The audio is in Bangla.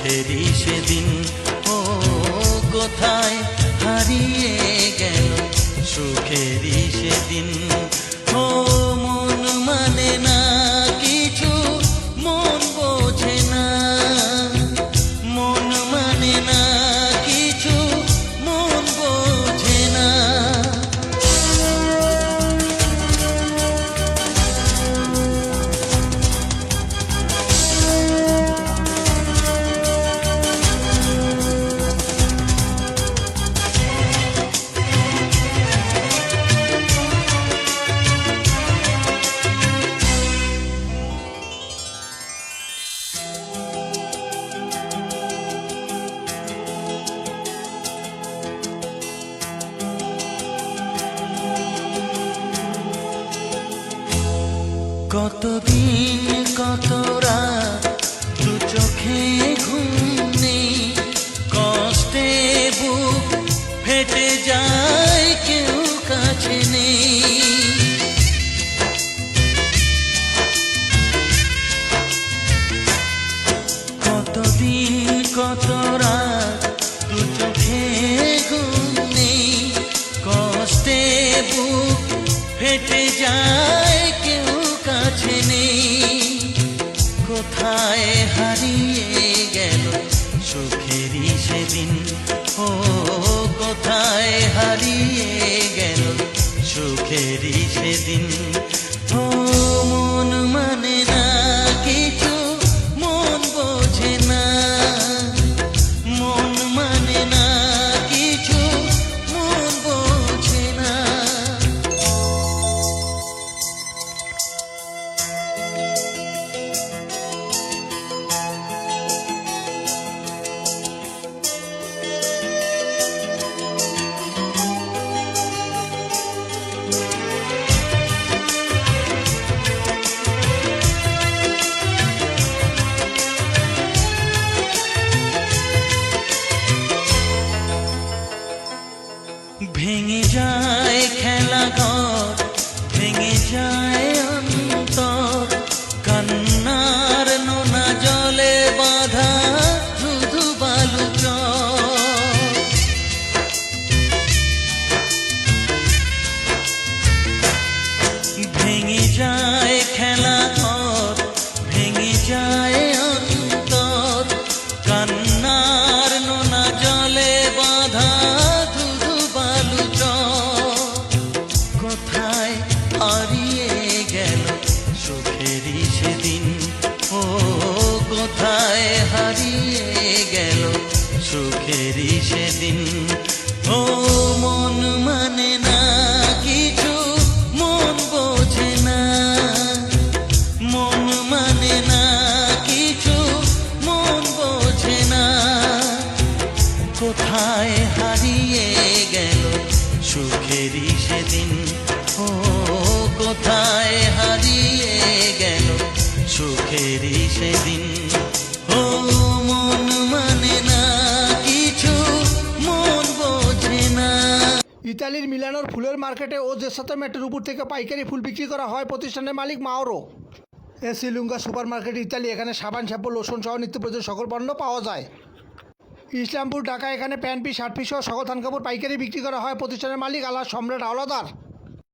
সুখেরই সেদিন। ও কোথায় হারিয়ে গেল সুখেরই সেদিন। ও মন মানে না কিছু, মন বোঝে না, মন মানে না কিছু, মন বোঝে না। কতদিন কত রাত দু চোখে ঘুম নেই, কষ্টে বুক ফেটে যায় কেউ কাছে নেই। কতদিন কত রাত দু চোখে ঘুম নেই, কষ্টে বুক ফেটে যায় কেউ কাছে নেই। কোথায় হারিয়ে গেল সুখেরই সেদিন। ও কোথায় হারিয়ে গেল সুখেরই সেদিন। ও মন মানে না কিছু, মন বোঝে না, মন মানে না কিছু, মন বোঝে না। ভেঙে যায় খেলা ঘর, ভেঙে যায় অন্তর, কান্নার নোনা জলে বাঁধা শুধু বালু চর। ভেঙে যায় খেলা ঘর, ভেঙে যায় অন্তর, কান্নার নোনা জলে বাঁধা কোথায় হারিয়ে গেল সুখেরই সেদিন। ও কোথায় হারিয়ে গেল সুখেরই সেদিন। ও মন মানে না কিছু, মন বোঝে না, মন মানে না কিছু, মন বোঝে না। কোথায় হারিয়ে গেল সুখেরই সেদিন। ও কোথায় হারিয়ে গেল সুখেরই সেদিন। ও মন মানে না কিছু, মন বোঝে না। ইতালির মিলানোর ফুলের মার্কেটে ও জেসাতো মেট্রোর উপর থেকে পাইকারি ফুল বিক্রি করা হয় প্রতিষ্ঠানের মালিক Mauro. Esselunga supermarket Italy. এখানে সাবান, শ্যাম্পু, লোশন সহ নিত্য প্রয়োজনীয় সকল পণ্য পাওয়া যায়। ইসলামপুর ঢাকা। এখানে প্যান্ট পিস, শার্ট পিস সহ সকল থান কাপড় পাইকারি বিক্রি করা হয় প্রতিষ্ঠানের মালিক আল্লাহ সম্রাট হাওলাদার।